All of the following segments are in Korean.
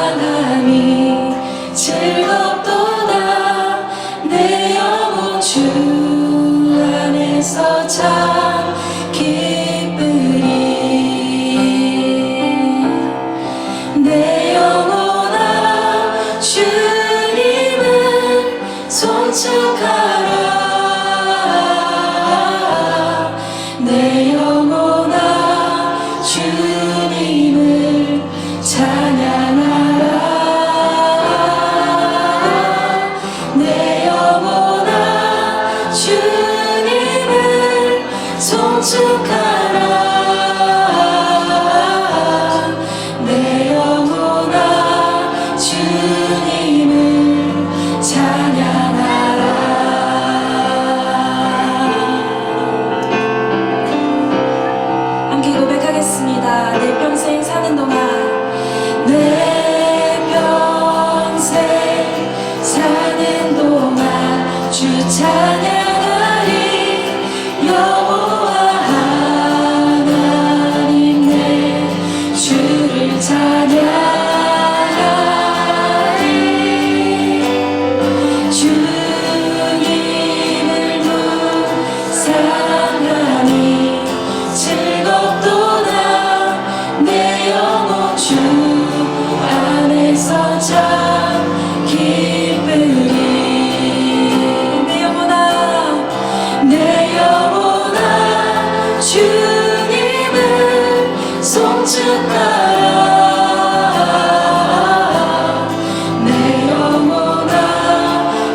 찬양하니 즐겁도다. 내 영혼 주 안에서 참 기쁘리. 내 영혼아 주님을 송축하라. 내 영혼아 주님을 찬양하라. 내 영혼아 주님을 송축하라. 내 영혼아 주님을 찬양하라. 함께 고백하겠습니다. 내 평생 사는 동안, 내 평생 사는 동안 주 찬양하리. 여호와 하나님 내 주를 찬양하리. 주님을 묵상하니 즐겁도다. 내 영혼 주 안에서 참 기쁘리. 내 영혼아 주님을 송축하라. 내 영혼아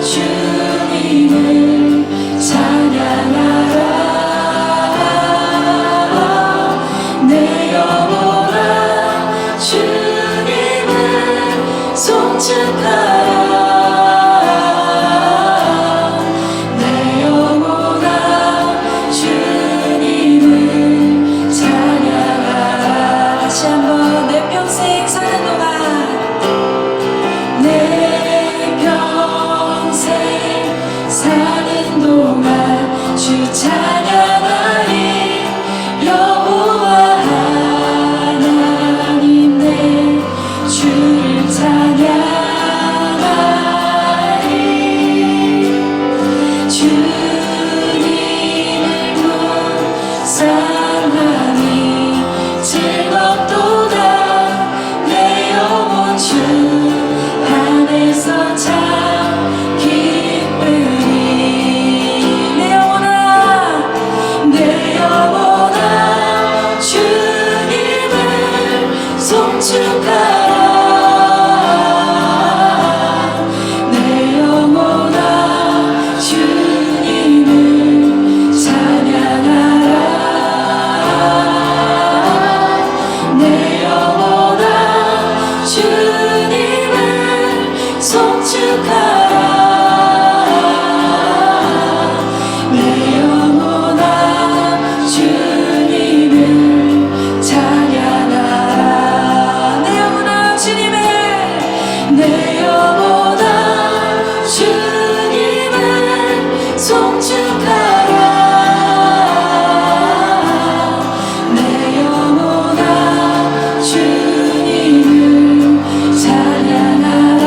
주님을 찬양하라. 내 영혼아 주님을 송축하라. 내 영혼아 주님을 찬양하라. 다시 한번 내 평생 사는 동안, 내 평생 사는 동안 주 찬양하리. 여호와 하나님 내 주를 찬양하리. 주님을 묵상하니 즐겁도다. 내 영혼 주 안에서 참 기쁘리. 내 영혼아 주님을 송축하라. 내 영혼아 주님을 찬양하라. 내 영혼아 주님을 송축하라. 내 영혼아 주님을 찬양하라. 내 영혼아 주님을, 내 영혼아 주님을 송축하라. 내 영혼아 주님을 찬양하라.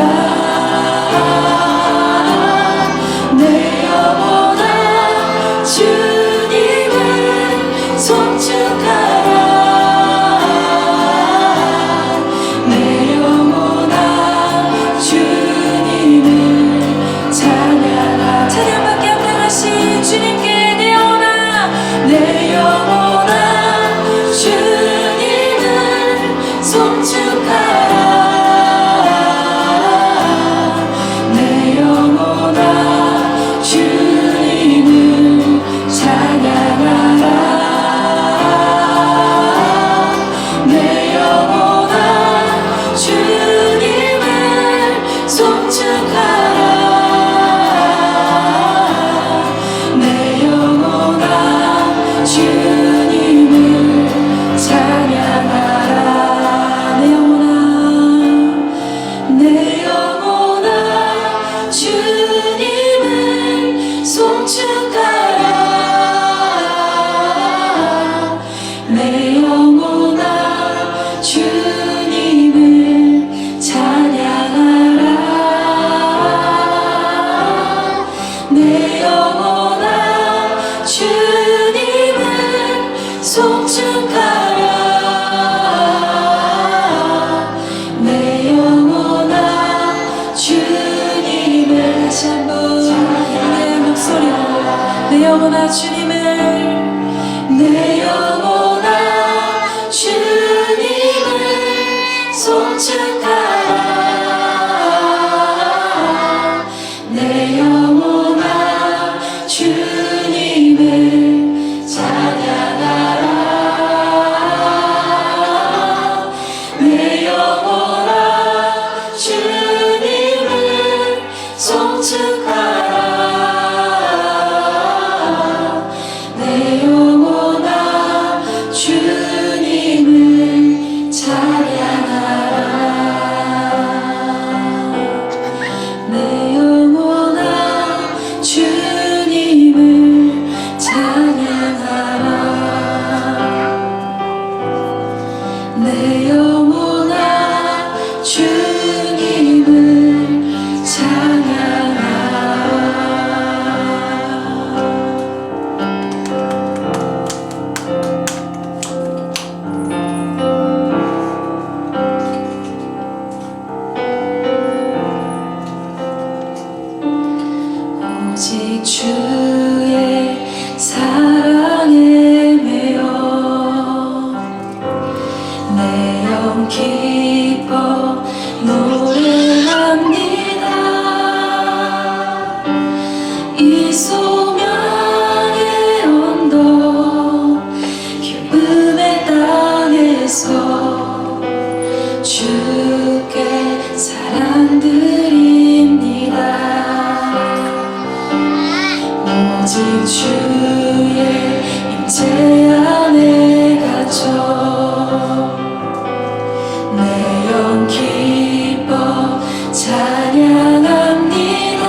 영혼아 주님을 내 영혼아 주님을 송축하라 내 영혼아 주님을 찬양하라 내 영혼아 주님을 송축하라 내 영혼아 주님을 찬양하라 내 영혼아 주님을 찬양하라 내 영혼아 주님을 찬양하라 오직 주의 사랑에 매여 내 영 기뻐 노래합니다 이 소명의 언덕 기쁨의 땅에서 주께 사랑 드립니다 오직 주의 임재 안에 갇혀 내 영 기뻐 찬양합니다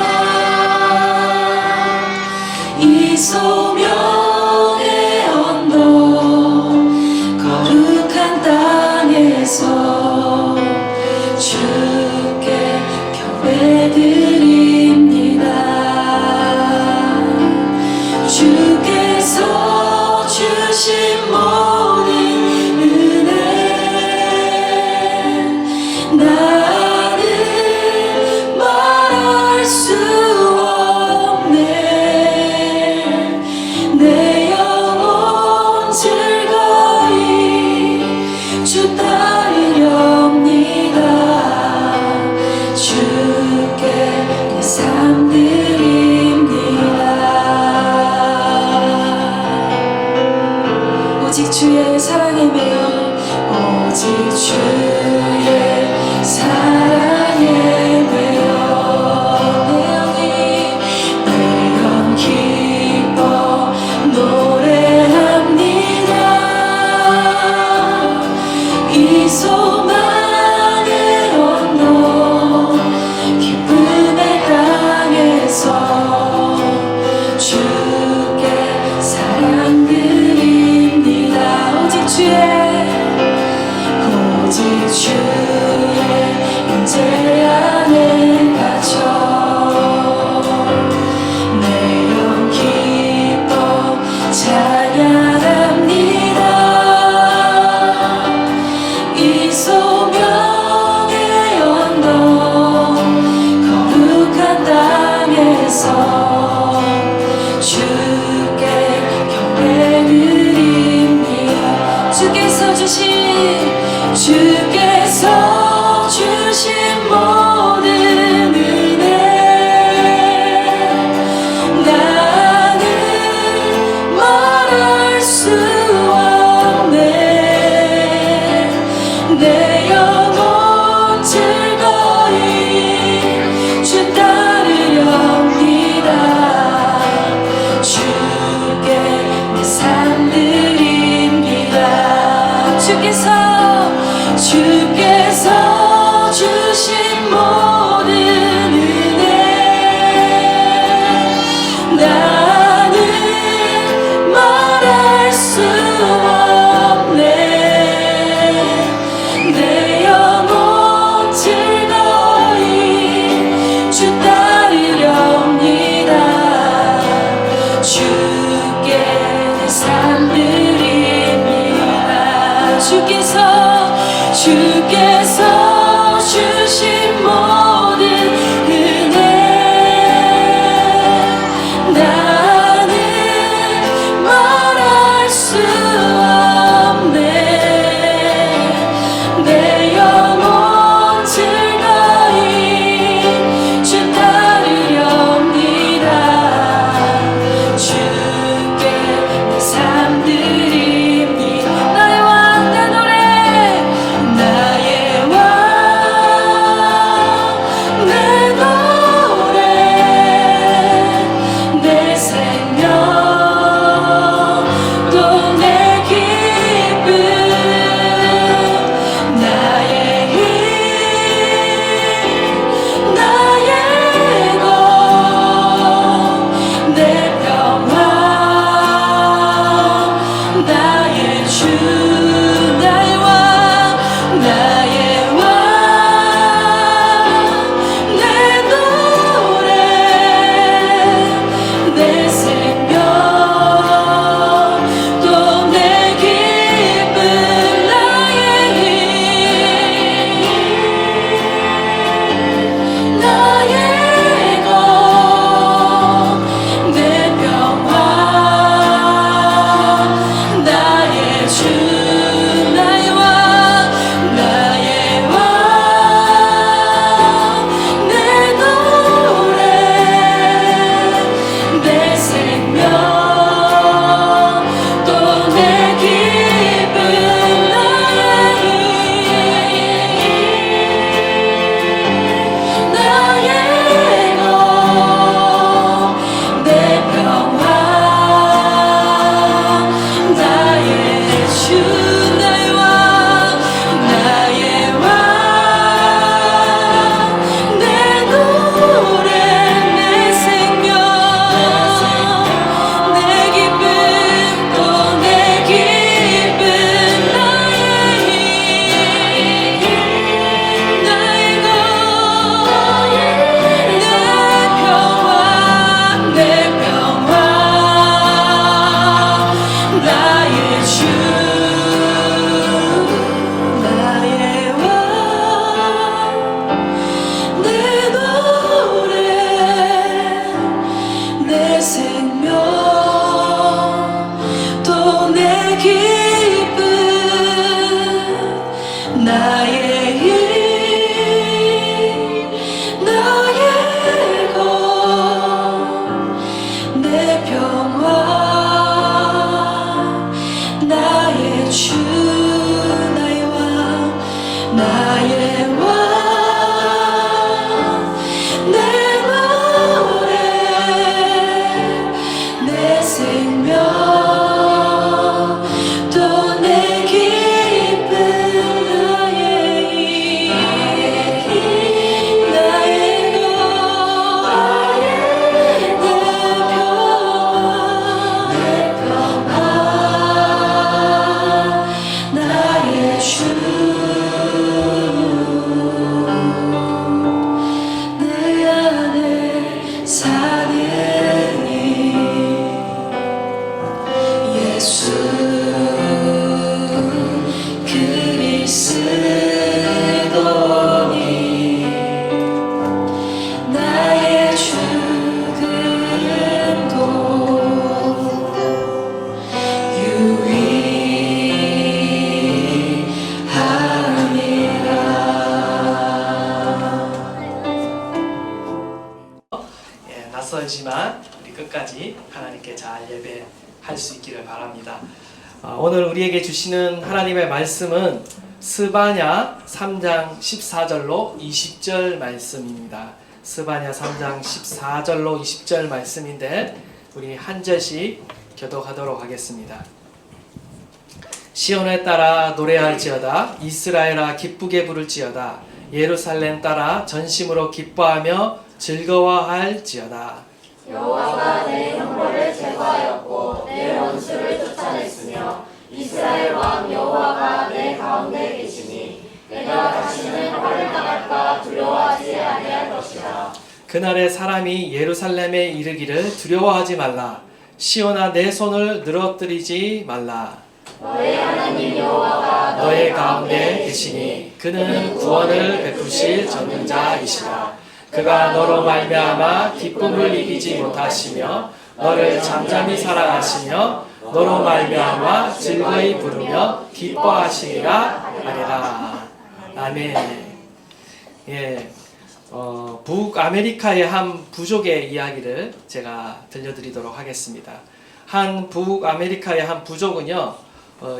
이 소명의 언덕 거룩한 땅에서 주께 경배드립니다 주께서 주신 모든 은혜 나는 말할 수 없네 내 영혼 즐거이 주 따르렵니다 주께 내 삶 드립니다 오직 주의 사랑에 매여 오직 주의 사랑에 매여 내 영 기뻐 노래합니다 이 소망의 언덕 기쁨의 땅에서 주께 사랑 드립니다 오직 주의 임재 안에 갇혀 내 영 기뻐 찬양합니다 이 소명의 언덕 거룩한 땅에서 주께 경배드립니다 주께서 주신 모든 은혜 나는 말할 수 없네 내 영혼 즐거이 주 따르렵니다 주께 내 삶 드립니다 주께서 주신 모든 은혜 나는 말할 수 없네 내 영혼 즐거이 주 따르렵니다 주께 내 삶 드립니다 주께서 주신 모든 은혜 나는 낯설지만 우리 끝까지 하나님께 잘 예배할 수 있기를 바랍니다. 오늘 우리에게 주시는 하나님의 말씀은 스바냐 3장 14절로 20절 말씀입니다. 스바냐 3장 14절로 20절 말씀인데 우리 한 절씩 교독하도록 하겠습니다. 시온에 따라 노래할지어다. 이스라엘아 기쁘게 부를지어다. 예루살렘 따라 전심으로 기뻐하며 즐거워할지어다. 여호와가 내 형벌을 제거하였고 내 원수를 쫓아냈으며 이스라엘 왕 여호와가 내 가운데 계시니 내가 다시는 화를 당할까 두려워하지 아니할 것이라. 그날에 사람이 예루살렘에 이르기를 두려워하지 말라. 시온아 내 손을 늘어뜨리지 말라. 너의 하나님 여호와가 너의 가운데 계시니 그는 구원을 베푸실 전능자이시라. 그가 너로 말미암아 기쁨을 이기지 못하시며 너를 잠잠히 사랑하시며 너로 말미암아 즐거이 부르며 기뻐하시리라 하리라. 아멘. 예, 북아메리카의 한 부족의 이야기를 제가 들려드리도록 하겠습니다. 한 북아메리카의 한 부족은요,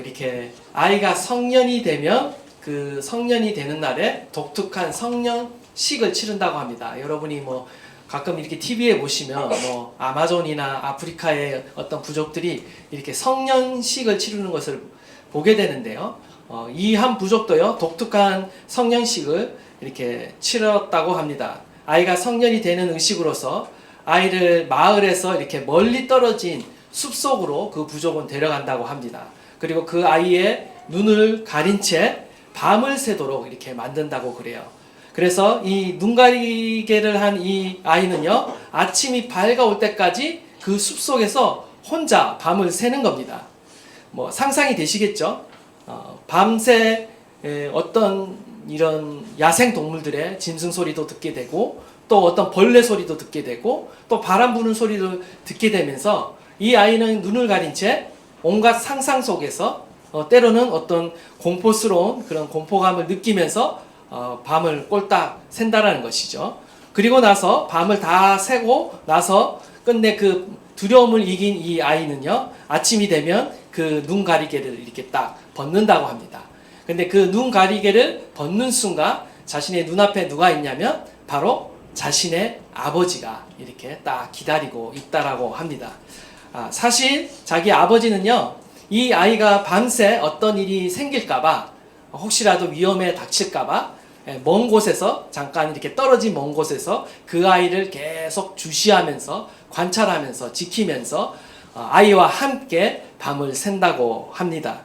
이렇게 아이가 성년이 되면 그 성년이 되는 날에 독특한 성년식을 치른다고 합니다. 여러분이 뭐 가끔 이렇게 TV에 보시면 뭐 아마존이나 아프리카의 어떤 부족들이 이렇게 성년식을 치르는 것을 보게 되는데요. 이 한 부족도요, 독특한 성년식을 이렇게 치렀다고 합니다. 아이가 성년이 되는 의식으로서 아이를 마을에서 이렇게 멀리 떨어진 숲속으로 그 부족은 데려간다고 합니다. 그리고 그 아이의 눈을 가린 채 밤을 새도록 이렇게 만든다고 그래요. 그래서 이 눈 가리개를 한 이 아이는요, 아침이 밝아올 때까지 그 숲속에서 혼자 밤을 새는 겁니다. 뭐 상상이 되시겠죠? 밤새 어떤 이런 야생 동물들의 짐승 소리도 듣게 되고 또 어떤 벌레 소리도 듣게 되고 또 바람 부는 소리도 듣게 되면서 이 아이는 눈을 가린 채 온갖 상상 속에서 때로는 어떤 공포스러운 그런 공포감을 느끼면서 밤을 꼴딱 샌다라는 것이죠. 그리고 나서 밤을 다 새고 나서 끝내 그 두려움을 이긴 이 아이는요, 아침이 되면 그 눈 가리개를 이렇게 딱 벗는다고 합니다. 근데 그 눈 가리개를 벗는 순간 자신의 눈앞에 누가 있냐면 바로 자신의 아버지가 이렇게 딱 기다리고 있다라고 합니다. 사실 자기 아버지는요, 이 아이가 밤새 어떤 일이 생길까봐, 혹시라도 위험에 닥칠까봐 먼 곳에서 잠깐 이렇게 떨어진 먼 곳에서 그 아이를 계속 주시하면서 관찰하면서 지키면서 아이와 함께 밤을 샌다고 합니다.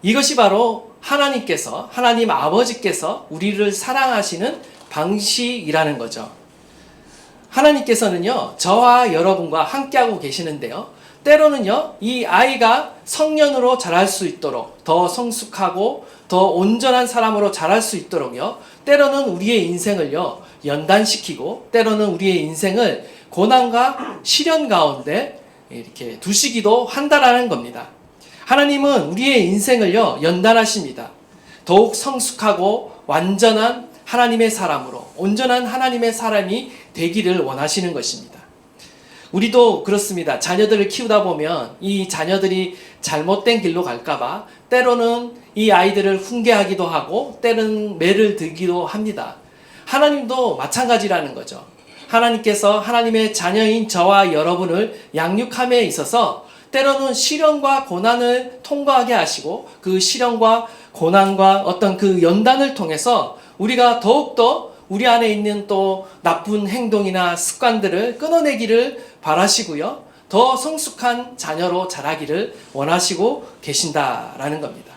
이것이 바로 하나님께서, 하나님 아버지께서 우리를 사랑하시는 방식이라는 거죠. 하나님께서는요, 저와 여러분과 함께하고 계시는데요, 때로는요, 이 아이가 성년으로 자랄 수 있도록 더 성숙하고 더 온전한 사람으로 자랄 수 있도록요, 때로는 우리의 인생을요, 연단시키고 때로는 우리의 인생을 고난과 시련 가운데 이렇게 두시기도 한다라는 겁니다. 하나님은 우리의 인생을요, 연단하십니다. 더욱 성숙하고 완전한 하나님의 사람으로, 온전한 하나님의 사람이 되기를 원하시는 것입니다. 우리도 그렇습니다. 자녀들을 키우다 보면 이 자녀들이 잘못된 길로 갈까봐 때로는 이 아이들을 훈계하기도 하고 때로는 매를 들기도 합니다. 하나님도 마찬가지라는 거죠. 하나님께서 하나님의 자녀인 저와 여러분을 양육함에 있어서 때로는 시련과 고난을 통과하게 하시고 그 시련과 고난과 어떤 그 연단을 통해서 우리가 더욱더 우리 안에 있는 또 나쁜 행동이나 습관들을 끊어내기를 바라시고요, 더 성숙한 자녀로 자라기를 원하시고 계신다라는 겁니다.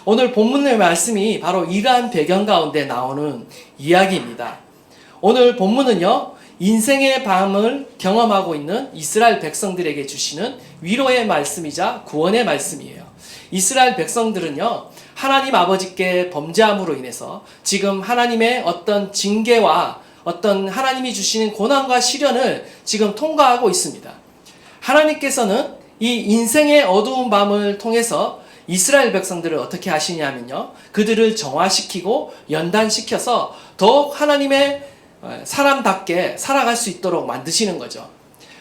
오늘 본문의 말씀이 바로 이러한 배경 가운데 나오는 이야기입니다. 오늘 본문은요, 인생의 밤을 경험하고 있는 이스라엘 백성들에게 주시는 위로의 말씀이자 구원의 말씀이에요. 이스라엘 백성들은요, 하나님 아버지께 범죄함으로 인해서 지금 하나님의 어떤 징계와 어떤 하나님이 주시는 고난과 시련을 지금 통과하고 있습니다. 하나님께서는 이 인생의 어두운 밤을 통해서 이스라엘 백성들을 어떻게 하시냐면요, 그들을 정화시키고 연단시켜서 더욱 하나님의 사람답게 살아갈 수 있도록 만드시는 거죠.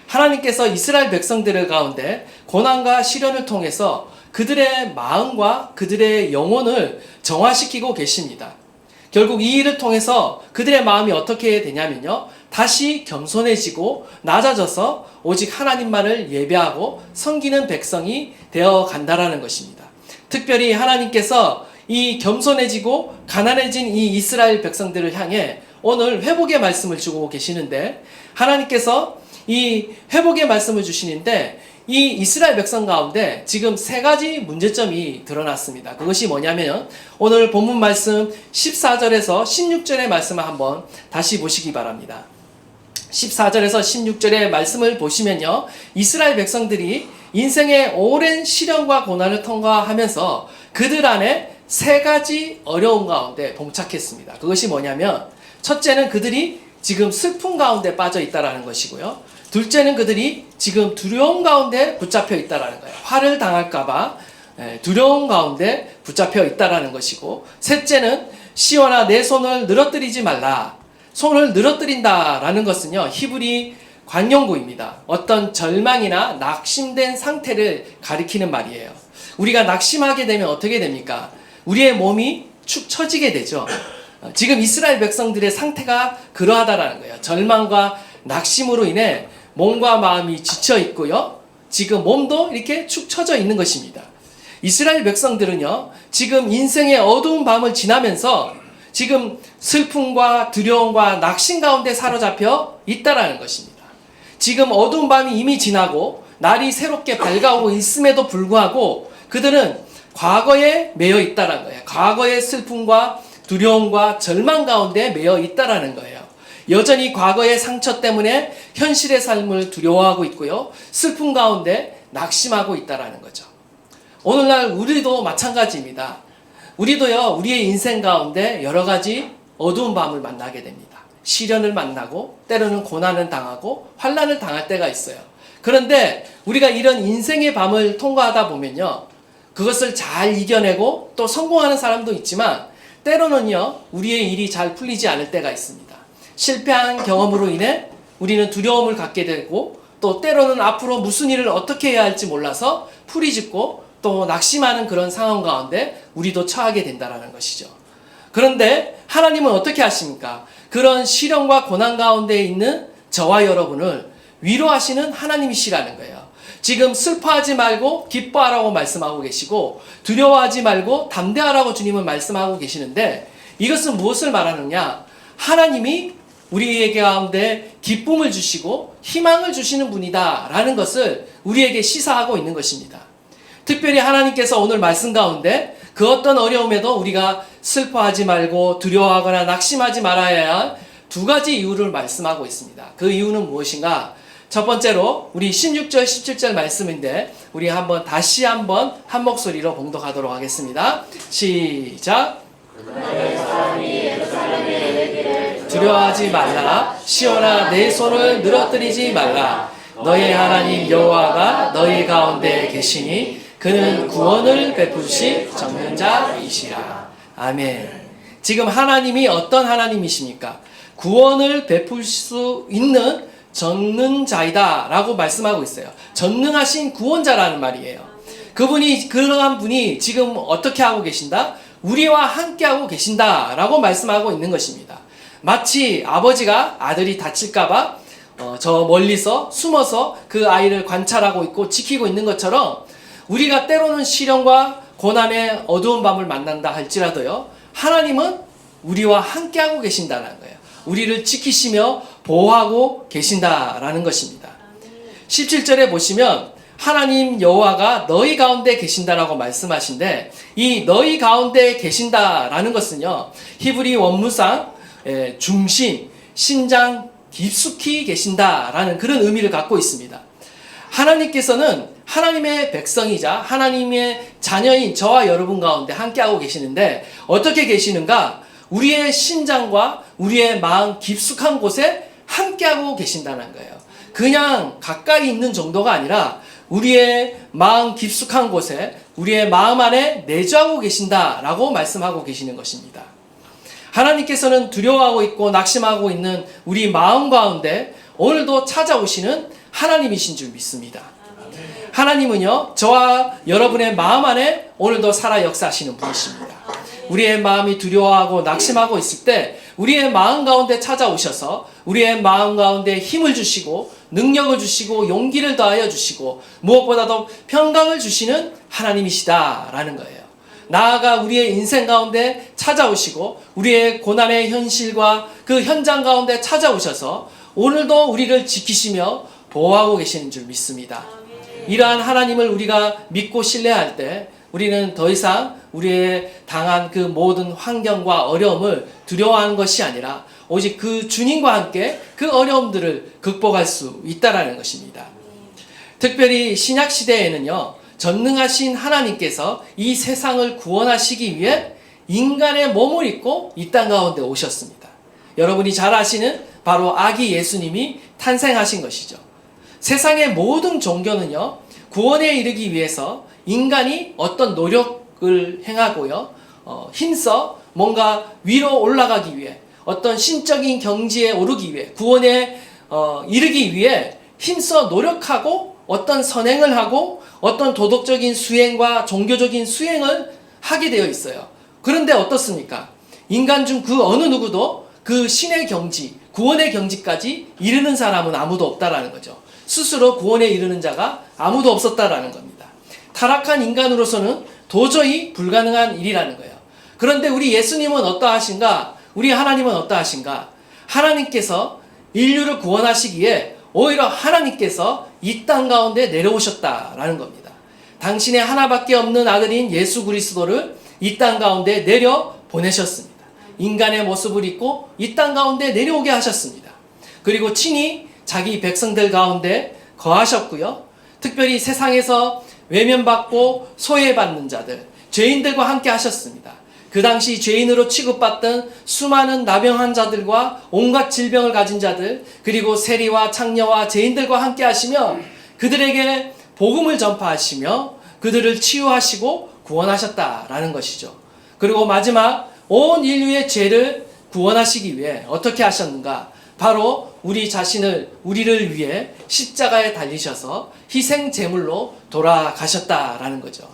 하나님께서 이스라엘 백성들 가운데 고난과 시련을 통해서 그들의 마음과 그들의 영혼을 정화시키고 계십니다. 결국 이 일을 통해서 그들의 마음이 어떻게 되냐면요, 다시 겸손해지고 낮아져서 오직 하나님만을 예배하고 섬기는 백성이 되어 간다라는 것입니다. 특별히 하나님께서 이 겸손해지고 가난해진 이 이스라엘 백성들을 향해 오늘 회복의 말씀을 주고 계시는데, 하나님께서 이 회복의 말씀을 주시는데 이 이스라엘 백성 가운데 지금 세 가지 문제점이 드러났습니다. 그것이 뭐냐면 오늘 본문 말씀 14절에서 16절의 말씀을 한번 다시 보시기 바랍니다. 14절에서 16절의 말씀을 보시면요, 이스라엘 백성들이 인생의 오랜 시련과 고난을 통과하면서 그들 안에 세 가지 어려움 가운데 봉착했습니다. 그것이 뭐냐면 첫째는 그들이 지금 슬픔 가운데 빠져 있다라는 것이고요, 둘째는 그들이 지금 두려움 가운데 붙잡혀 있다라는 거예요. 화를 당할까봐 두려움 가운데 붙잡혀 있다라는 것이고, 셋째는 시온아 내 손을 늘어뜨리지 말라. 손을 늘어뜨린다라는 것은요, 히브리 관용구입니다. 어떤 절망이나 낙심된 상태를 가리키는 말이에요. 우리가 낙심하게 되면 어떻게 됩니까? 우리의 몸이 축 처지게 되죠. 지금 이스라엘 백성들의 상태가 그러하다라는 거예요. 절망과 낙심으로 인해 몸과 마음이 지쳐 있고요, 지금 몸도 이렇게 축 처져 있는 것입니다. 이스라엘 백성들은요, 지금 인생의 어두운 밤을 지나면서 지금 슬픔과 두려움과 낙심 가운데 사로잡혀 있다라는 것입니다. 지금 어두운 밤이 이미 지나고 날이 새롭게 밝아오고 있음에도 불구하고 그들은 과거에 매여 있다라는 거예요. 과거의 슬픔과 두려움과 절망 가운데 매여 있다라는 거예요. 여전히 과거의 상처 때문에 현실의 삶을 두려워하고 있고요, 슬픔 가운데 낙심하고 있다라는 거죠. 오늘날 우리도 마찬가지입니다. 우리도요, 우리의 인생 가운데 여러 가지 어두운 밤을 만나게 됩니다. 시련을 만나고 때로는 고난을 당하고 환난을 당할 때가 있어요. 그런데 우리가 이런 인생의 밤을 통과하다 보면요, 그것을 잘 이겨내고 또 성공하는 사람도 있지만 때로는요, 우리의 일이 잘 풀리지 않을 때가 있습니다. 실패한 경험으로 인해 우리는 두려움을 갖게 되고 또 때로는 앞으로 무슨 일을 어떻게 해야 할지 몰라서 풀이짓고 또 낙심하는 그런 상황 가운데 우리도 처하게 된다는 것이죠. 그런데 하나님은 어떻게 하십니까? 그런 시련과 고난 가운데 있는 저와 여러분을 위로하시는 하나님이시라는 거예요. 지금 슬퍼하지 말고 기뻐하라고 말씀하고 계시고 두려워하지 말고 담대하라고 주님은 말씀하고 계시는데, 이것은 무엇을 말하느냐? 하나님이 우리에게 가운데 기쁨을 주시고 희망을 주시는 분이다 라는 것을 우리에게 시사하고 있는 것입니다. 특별히 하나님께서 오늘 말씀 가운데 그 어떤 어려움에도 우리가 슬퍼하지 말고 두려워하거나 낙심하지 말아야 할 두 가지 이유를 말씀하고 있습니다. 그 이유는 무엇인가? 첫 번째로 우리 16절 17절 말씀인데 우리 다시 한번 한 목소리로 봉독하도록 하겠습니다. 시작. 두려워하지 말라. 시온아 내 손을 늘어뜨리지 말라. 너의 하나님 여호와가 너희 가운데 계시니 그는 구원을 베푸실 적는 자이시라. 아멘. 지금 하나님이 어떤 하나님이십니까? 구원을 베풀 수 있는 전능 자이다 라고 말씀하고 있어요. 전능하신 구원자라는 말이에요. 그러한 분이 지금 어떻게 하고 계신다? 우리와 함께 하고 계신다 라고 말씀하고 있는 것입니다. 마치 아버지가 아들이 다칠까봐 저 멀리서 숨어서 그 아이를 관찰하고 있고 지키고 있는 것처럼 우리가 때로는 시련과 고난의 어두운 밤을 만난다 할지라도요, 하나님은 우리와 함께 하고 계신다는 거예요. 우리를 지키시며 보호하고 계신다라는 것입니다. 17절에 보시면 하나님 여호와가 너희 가운데 계신다라고 말씀하신데, 이 너희 가운데 계신다라는 것은요, 히브리 원문상 중심, 심장 깊숙이 계신다라는 그런 의미를 갖고 있습니다. 하나님께서는 하나님의 백성이자 하나님의 자녀인 저와 여러분 가운데 함께하고 계시는데 어떻게 계시는가? 우리의 심장과 우리의 마음 깊숙한 곳에 함께하고 계신다는 거예요. 그냥 가까이 있는 정도가 아니라 우리의 마음 깊숙한 곳에 우리의 마음 안에 내주하고 계신다라고 말씀하고 계시는 것입니다. 하나님께서는 두려워하고 있고 낙심하고 있는 우리 마음 가운데 오늘도 찾아오시는 하나님이신 줄 믿습니다. 하나님은요, 저와 여러분의 마음 안에 오늘도 살아 역사하시는 분이십니다. 우리의 마음이 두려워하고 낙심하고 있을 때 우리의 마음 가운데 찾아오셔서 우리의 마음 가운데 힘을 주시고 능력을 주시고 용기를 더하여 주시고 무엇보다도 평강을 주시는 하나님이시다라는 거예요. 나아가 우리의 인생 가운데 찾아오시고 우리의 고난의 현실과 그 현장 가운데 찾아오셔서 오늘도 우리를 지키시며 보호하고 계시는 줄 믿습니다. 이러한 하나님을 우리가 믿고 신뢰할 때 우리는 더 이상 우리의 당한 그 모든 환경과 어려움을 두려워하는 것이 아니라 오직 그 주님과 함께 그 어려움들을 극복할 수 있다라는 것입니다. 특별히 신약 시대에는요, 전능하신 하나님께서 이 세상을 구원하시기 위해 인간의 몸을 입고 이 땅 가운데 오셨습니다. 여러분이 잘 아시는 바로 아기 예수님이 탄생하신 것이죠. 세상의 모든 종교는요, 구원에 이르기 위해서 인간이 어떤 노력을 행하고요, 힘써 뭔가 위로 올라가기 위해 어떤 신적인 경지에 오르기 위해 구원에 이르기 위해 힘써 노력하고 어떤 선행을 하고 어떤 도덕적인 수행과 종교적인 수행을 하게 되어 있어요. 그런데 어떻습니까? 인간 중 그 어느 누구도 그 신의 경지, 구원의 경지까지 이르는 사람은 아무도 없다라는 거죠. 스스로 구원에 이르는 자가 아무도 없었다라는 겁니다. 타락한 인간으로서는 도저히 불가능한 일이라는 거예요. 그런데 우리 예수님은 어떠하신가? 우리 하나님은 어떠하신가? 하나님께서 인류를 구원하시기에 오히려 하나님께서 이 땅 가운데 내려오셨다라는 겁니다. 당신의 하나밖에 없는 아들인 예수 그리스도를 이 땅 가운데 내려 보내셨습니다. 인간의 모습을 입고 이 땅 가운데 내려오게 하셨습니다. 그리고 친히 자기 백성들 가운데 거하셨고요. 특별히 세상에서 외면받고 소외받는 자들, 죄인들과 함께 하셨습니다. 그 당시 죄인으로 취급받던 수많은 나병한 자들과 온갖 질병을 가진 자들, 그리고 세리와 창녀와 죄인들과 함께 하시며 그들에게 복음을 전파하시며 그들을 치유하시고 구원하셨다라는 것이죠. 그리고 마지막 온 인류의 죄를 구원하시기 위해 어떻게 하셨는가? 바로 우리 자신을, 우리를 위해 십자가에 달리셔서 희생 제물로 돌아가셨다라는 거죠.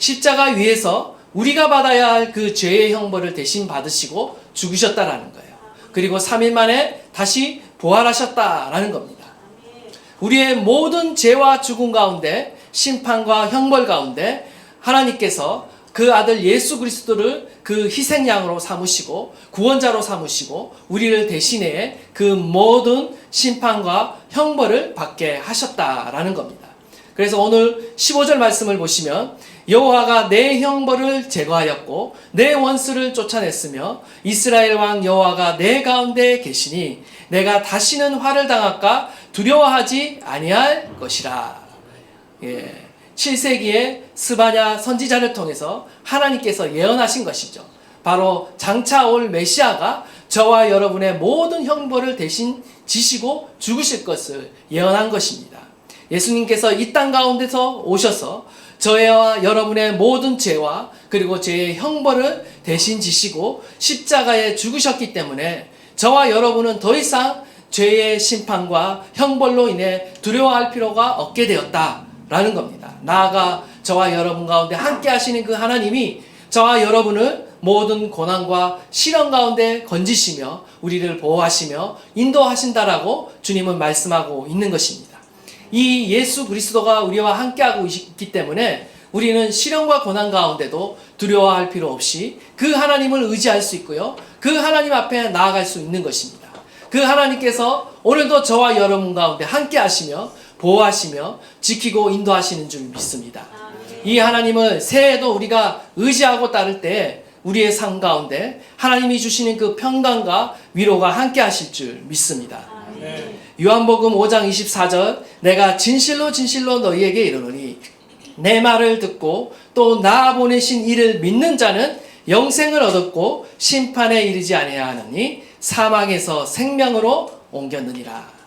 십자가 위에서 우리가 받아야 할 그 죄의 형벌을 대신 받으시고 죽으셨다라는 거예요. 그리고 3일 만에 다시 부활하셨다라는 겁니다. 우리의 모든 죄와 죽음 가운데, 심판과 형벌 가운데 하나님께서 그 아들 예수 그리스도를 그 희생양으로 삼으시고 구원자로 삼으시고 우리를 대신해 그 모든 심판과 형벌을 받게 하셨다라는 겁니다. 그래서 오늘 15절 말씀을 보시면 여호와가 내 형벌을 제거하였고 내 원수를 쫓아냈으며 이스라엘 왕 여호와가 내 가운데 계시니 내가 다시는 화를 당할까 두려워하지 아니할 것이라. 7세기의 스바냐 선지자를 통해서 하나님께서 예언하신 것이죠. 바로 장차 올 메시아가 저와 여러분의 모든 형벌을 대신 지시고 죽으실 것을 예언한 것입니다. 예수님께서 이 땅 가운데서 오셔서 저와 여러분의 모든 죄와 그리고 죄의 형벌을 대신 지시고 십자가에 죽으셨기 때문에 저와 여러분은 더 이상 죄의 심판과 형벌로 인해 두려워할 필요가 없게 되었다라는 겁니다. 나아가 저와 여러분 가운데 함께 하시는 그 하나님이 저와 여러분을 모든 고난과 시련 가운데 건지시며 우리를 보호하시며 인도하신다라고 주님은 말씀하고 있는 것입니다. 이 예수 그리스도가 우리와 함께하고 있기 때문에 우리는 시련과 고난 가운데도 두려워할 필요 없이 그 하나님을 의지할 수 있고요. 그 하나님 앞에 나아갈 수 있는 것입니다. 그 하나님께서 오늘도 저와 여러분 가운데 함께 하시며 보호하시며 지키고 인도하시는 줄 믿습니다. 이 하나님을 새해에도 우리가 의지하고 따를 때 우리의 삶 가운데 하나님이 주시는 그 평강과 위로가 함께 하실 줄 믿습니다. 요한복음 5장 24절 내가 진실로 진실로 너희에게 이르노니 내 말을 듣고 또 나 보내신 이를 믿는 자는 영생을 얻었고 심판에 이르지 아니하느니 사망에서 생명으로 옮겼느니라.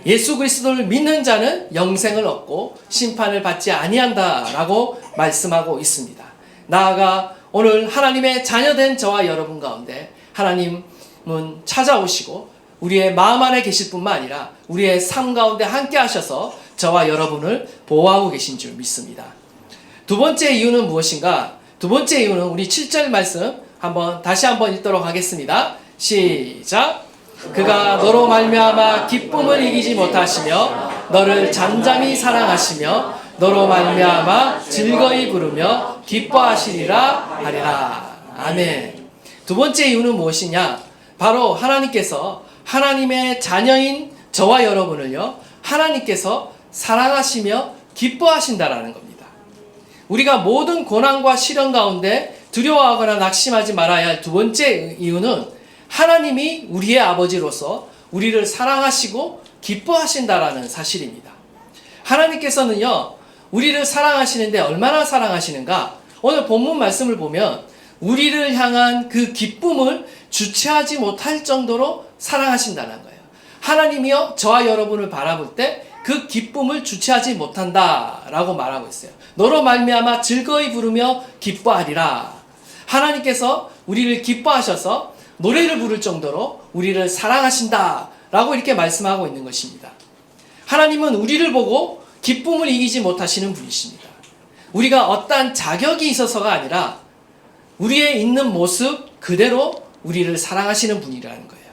예수 그리스도를 믿는 자는 영생을 얻고 심판을 받지 아니한다라고 말씀하고 있습니다. 나아가 오늘 하나님의 자녀된 저와 여러분 가운데 하나님은 찾아오시고 우리의 마음 안에 계실 뿐만 아니라 우리의 삶 가운데 함께 하셔서 저와 여러분을 보호하고 계신 줄 믿습니다. 두 번째 이유는 무엇인가? 두 번째 이유는 우리 7절 말씀 다시 한번 읽도록 하겠습니다. 시작. 그가 너로 말미암아 기쁨을 이기지 못하시며 너를 잠잠히 사랑하시며 너로 말미암아 즐거이 부르며 기뻐하시리라 하리라. 아멘. 두 번째 이유는 무엇이냐? 바로 하나님께서 하나님의 자녀인 저와 여러분을요, 하나님께서 사랑하시며 기뻐하신다라는 겁니다. 우리가 모든 고난과 시련 가운데 두려워하거나 낙심하지 말아야 할 두 번째 이유는 하나님이 우리의 아버지로서 우리를 사랑하시고 기뻐하신다라는 사실입니다. 하나님께서는요, 우리를 사랑하시는데 얼마나 사랑하시는가? 오늘 본문 말씀을 보면 우리를 향한 그 기쁨을 주체하지 못할 정도로 사랑하신다는 거예요. 하나님이요, 저와 여러분을 바라볼 때 그 기쁨을 주체하지 못한다라고 말하고 있어요. 너로 말미암아 즐거이 부르며 기뻐하리라. 하나님께서 우리를 기뻐하셔서 노래를 부를 정도로 우리를 사랑하신다라고 이렇게 말씀하고 있는 것입니다. 하나님은 우리를 보고 기쁨을 이기지 못하시는 분이십니다. 우리가 어떠한 자격이 있어서가 아니라 우리의 있는 모습 그대로 우리를 사랑하시는 분이라는 거예요.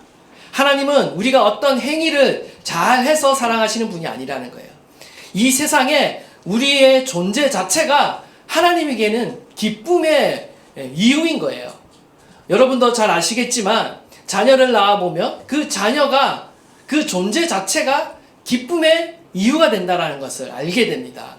하나님은 우리가 어떤 행위를 잘해서 사랑하시는 분이 아니라는 거예요. 이 세상에 우리의 존재 자체가 하나님에게는 기쁨의 이유인 거예요. 여러분도 잘 아시겠지만 자녀를 낳아보면 그 자녀가 그 존재 자체가 기쁨의 이유가 된다는 것을 알게 됩니다.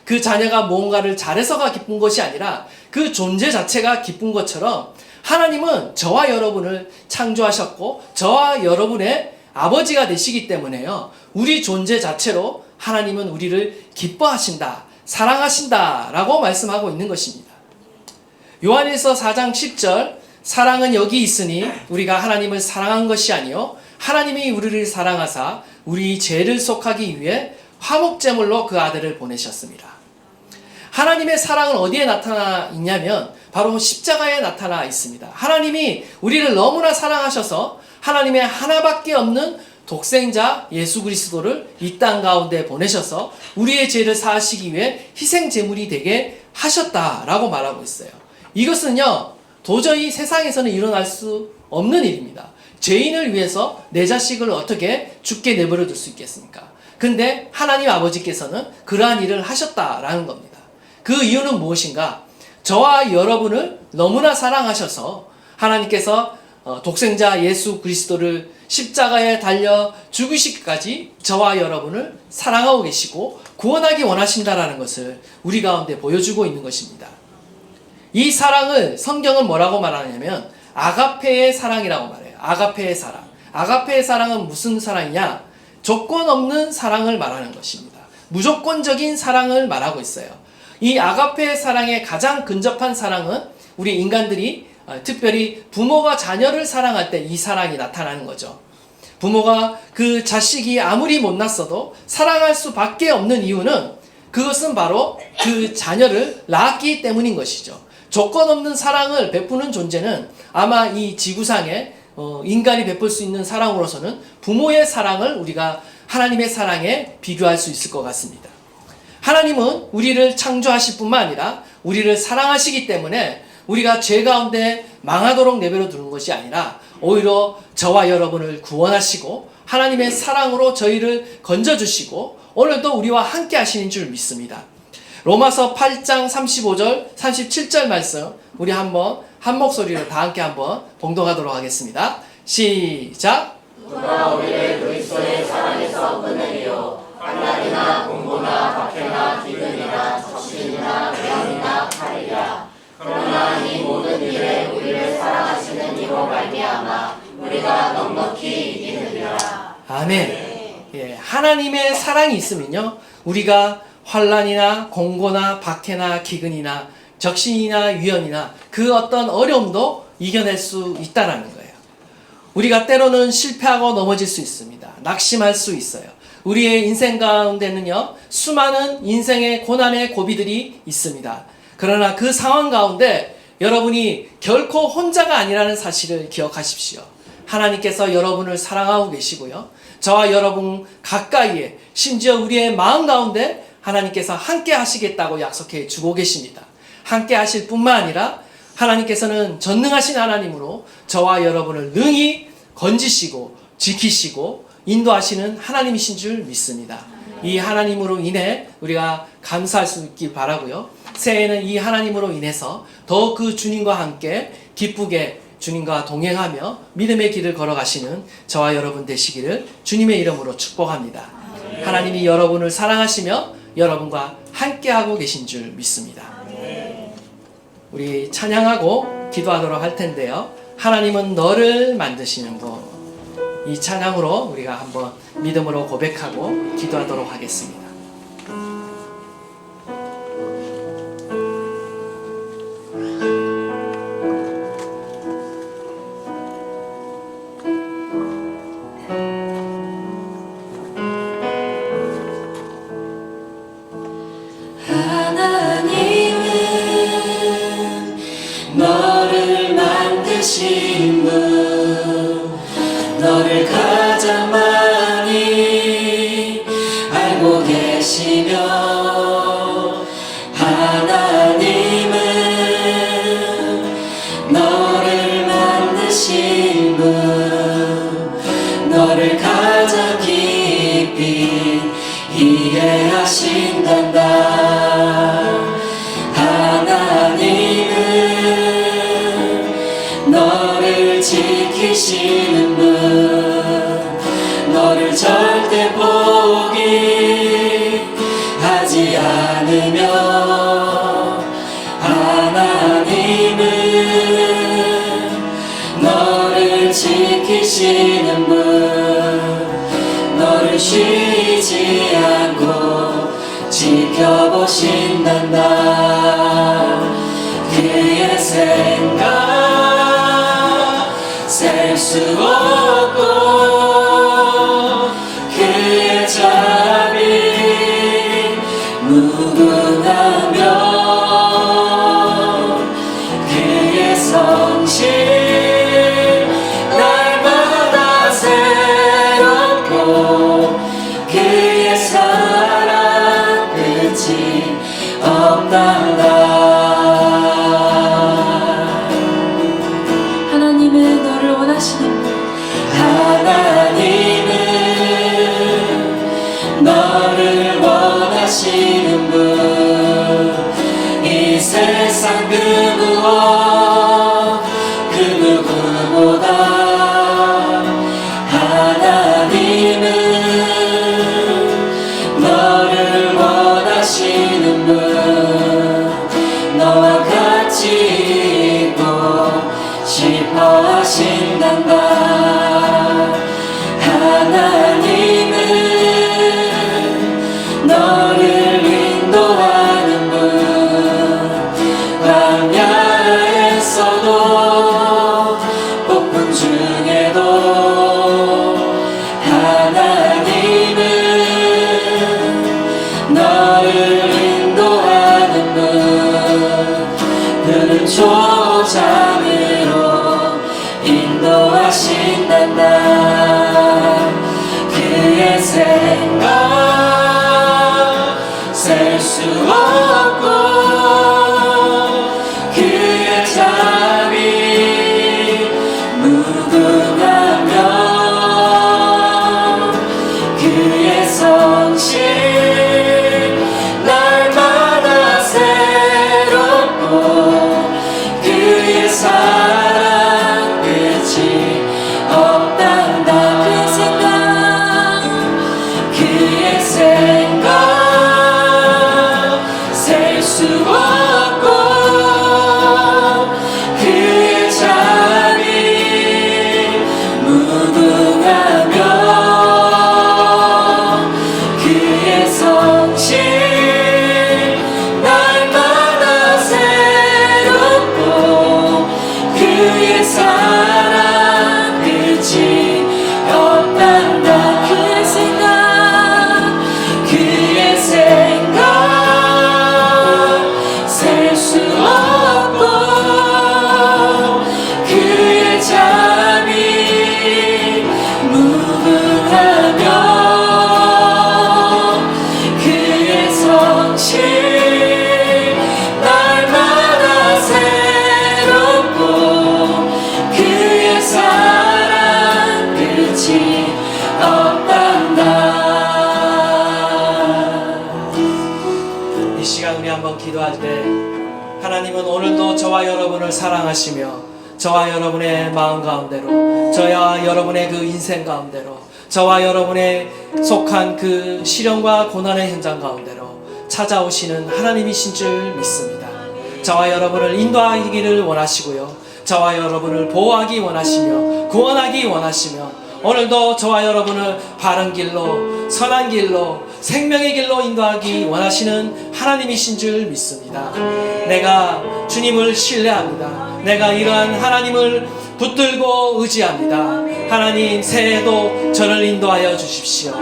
그 자녀가 무언가를 잘해서가 기쁜 것이 아니라 그 존재 자체가 기쁜 것처럼 하나님은 저와 여러분을 창조하셨고 저와 여러분의 아버지가 되시기 때문에요. 우리 존재 자체로 하나님은 우리를 기뻐하신다, 사랑하신다 라고 말씀하고 있는 것입니다. 요한일서 4장 10절 사랑은 여기 있으니 우리가 하나님을 사랑한 것이 아니요 하나님이 우리를 사랑하사 우리 죄를 속하기 위해 화목제물로 그 아들을 보내셨습니다. 하나님의 사랑은 어디에 나타나 있냐면 바로 십자가에 나타나 있습니다. 하나님이 우리를 너무나 사랑하셔서 하나님의 하나밖에 없는 독생자 예수 그리스도를 이 땅 가운데 보내셔서 우리의 죄를 사하시기 위해 희생제물이 되게 하셨다라고 말하고 있어요. 이것은요 도저히 세상에서는 일어날 수 없는 일입니다. 죄인을 위해서 내 자식을 어떻게 죽게 내버려 둘 수 있겠습니까? 근데 하나님 아버지께서는 그러한 일을 하셨다라는 겁니다. 그 이유는 무엇인가? 저와 여러분을 너무나 사랑하셔서 하나님께서 독생자 예수 그리스도를 십자가에 달려 죽으시기까지 저와 여러분을 사랑하고 계시고 구원하기 원하신다라는 것을 우리 가운데 보여주고 있는 것입니다. 이 사랑을 성경은 뭐라고 말하냐면 아가페의 사랑이라고 말해요. 아가페의 사랑. 아가페의 사랑은 무슨 사랑이냐? 조건 없는 사랑을 말하는 것입니다. 무조건적인 사랑을 말하고 있어요. 이 아가페의 사랑의 가장 근접한 사랑은 우리 인간들이 특별히 부모가 자녀를 사랑할 때 이 사랑이 나타나는 거죠. 부모가 그 자식이 아무리 못났어도 사랑할 수밖에 없는 이유는 그것은 바로 그 자녀를 낳았기 때문인 것이죠. 조건 없는 사랑을 베푸는 존재는 아마 이 지구상에 인간이 베풀 수 있는 사랑으로서는 부모의 사랑을 우리가 하나님의 사랑에 비교할 수 있을 것 같습니다. 하나님은 우리를 창조하실 뿐만 아니라 우리를 사랑하시기 때문에 우리가 죄 가운데 망하도록 내버려 두는 것이 아니라 오히려 저와 여러분을 구원하시고 하나님의 사랑으로 저희를 건져주시고 오늘도 우리와 함께 하시는 줄 믿습니다. 로마서 8장 35절 37절 말씀 우리 한번 한 목소리로 다 함께 한번 봉독하도록 하겠습니다. 시작. 누가 우리를 그리스도의 사랑에서 끊으리요 한날이나 공고나 박해나 기근이나 적신이나 위험이나 칼이라. 그러나 이 모든 일에 우리를 사랑하시는 이로 말미암아 우리가 넉넉히 이기느니라. 아멘. 예, 하나님의 사랑이 있으면요 우리가 환난이나 공고나 박해나 기근이나 적신이나 위험이나 그 어떤 어려움도 이겨낼 수 있다라는 거예요. 우리가 때로는 실패하고 넘어질 수 있습니다. 낙심할 수 있어요. 우리의 인생 가운데는요 수많은 인생의 고난의 고비들이 있습니다. 그러나 그 상황 가운데 여러분이 결코 혼자가 아니라는 사실을 기억하십시오. 하나님께서 여러분을 사랑하고 계시고요. 저와 여러분 가까이에 심지어 우리의 마음 가운데 하나님께서 함께 하시겠다고 약속해 주고 계십니다. 함께 하실 뿐만 아니라 하나님께서는 전능하신 하나님으로 저와 여러분을 능히 건지시고 지키시고 인도하시는 하나님이신 줄 믿습니다. 이 하나님으로 인해 우리가 감사할 수 있길 바라고요. 새해에는 이 하나님으로 인해서 더욱 그 주님과 함께 기쁘게 주님과 동행하며 믿음의 길을 걸어가시는 저와 여러분 되시기를 주님의 이름으로 축복합니다. 하나님이 여러분을 사랑하시며 여러분과 함께하고 계신 줄 믿습니다. 우리 찬양하고 기도하도록 할 텐데요. 하나님은 너를 만드시는 분. 이 찬양으로 우리가 한번 믿음으로 고백하고 기도하도록 하겠습니다. 하나님은 너를 만드신 분, 너를 가장 많이 알고 계시며, 하나님은 너를 만드신 분, 너를 가장 깊이 이해하신단다. 하나님은 너를 지키시는 분, 너를 절대 포기하지 않으며, 하나님은 너를 지키시는 분, 너를 쉬지 않고 지켜보신단다. 그의 생각 셀 수 없고, 그의 자비 무궁하며, 그의 성실 날마다 새롭고, 그의 사랑 끝이 없단다. 하나님은 너를 원하시는 분, 하나님은 너를 원하시는 분, 이 세상 그 무엇 그 누구보다 하나님은 너를 원하시는 분, 너와 같이 있고 싶어 하신단다. 하나님은 너를 인도하는 분, 광야에서도 폭풍 중에도 하나님은 너를 인도하는 분, 그는 초장으로 인도하신단다. 그의 생각 셀 수 없고, 그의 자비 무궁하며, 그의 성실 날마다 새롭고, 기도할 때 하나님은 오늘도 저와 여러분을 사랑하시며 저와 여러분의 마음 가운데로, 저와 여러분의 그 인생 가운데로, 저와 여러분의 속한 그 시련과 고난의 현장 가운데로 찾아오시는 하나님이신 줄 믿습니다. 저와 여러분을 인도하기를 원하시고요, 저와 여러분을 보호하기 원하시며 구원하기 원하시며 오늘도 저와 여러분을 바른 길로, 선한 길로, 생명의 길로 인도하기 원하시는 하나님이신 줄 믿습니다. 내가 주님을 신뢰합니다. 내가 이러한 하나님을 붙들고 의지합니다. 하나님, 새해에도 저를 인도하여 주십시오.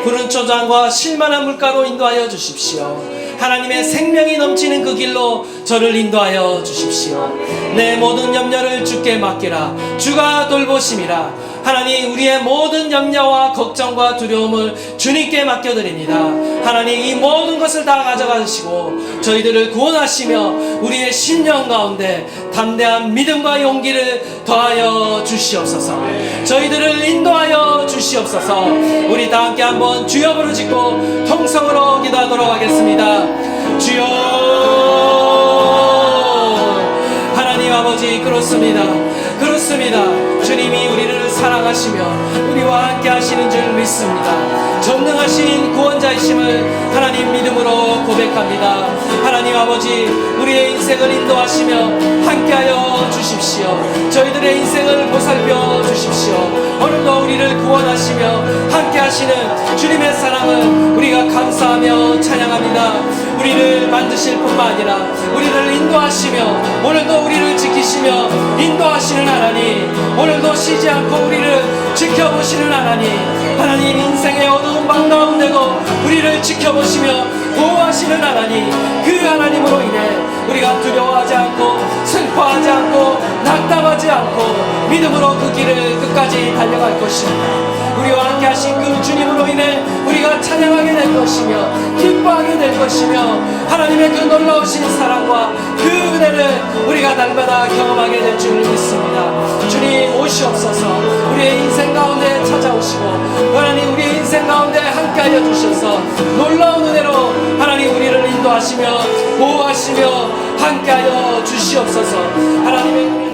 푸른 초장과 실만한 물가로 인도하여 주십시오. 하나님의 생명이 넘치는 그 길로 저를 인도하여 주십시오. 내 모든 염려를 주께 맡기라. 주가 돌보심이라. 하나님, 우리의 모든 염려와 걱정과 두려움을 주님께 맡겨드립니다. 하나님, 이 모든 것을 다 가져가시고 저희들을 구원하시며 우리의 심령 가운데 담대한 믿음과 용기를 더하여 주시옵소서. 저희들을 인도하여 주시옵소서. 우리 다 함께 한번 주여 부르짖고 통성으로 기도하도록 하겠습니다. 주여. 하나님 아버지, 그렇습니다. 주님이 우리를 사랑하시며 우리와 함께 하시는 줄 믿습니다. 전능하신 구원자이심을 하나님 믿음으로 고백합니다. 하나님 아버지, 우리의 인생을 인도하시며 함께하여 주십시오. 저희들의 인생을 보살펴 주십시오. 오늘도 우리를 구원하시며 함께하시는 주님의 사랑을 우리가 감사하며 찬양합니다. 우리를 만드실 뿐만 아니라 우리를 인도하시며 오늘도 우리를 지키시며 인도하시는 하나님, 오늘도 쉬지 않고 우리를 지켜보시는 하나님, 하나님 인생의 어두운 밤 가운데도 우리를 지켜보시며 보호하시는 하나님, 그 하나님으로 인해 우리가 두려워하지 않고 슬퍼하지 않고 낙담하지 않고 믿음으로 그 길을 끝까지 달려갈 것입니다. 우리와 함께 하신 그 주님으로 인해 우리가 찬양하게 될 것이며 기뻐하게 될 것이며 하나님의 그 놀라우신 사랑과 그 은혜를 우리가 날마다 경험하게 될 줄 믿습니다. 주님 오시옵소서. 우리의 인생 가운데 찾아오시고 하나님, 우리의 인생 가운데 함께하여 주셔서 놀라운 은혜로 하나님 우리를 인도하시며 보호하시며 함께하여 주시옵소서. 하나님의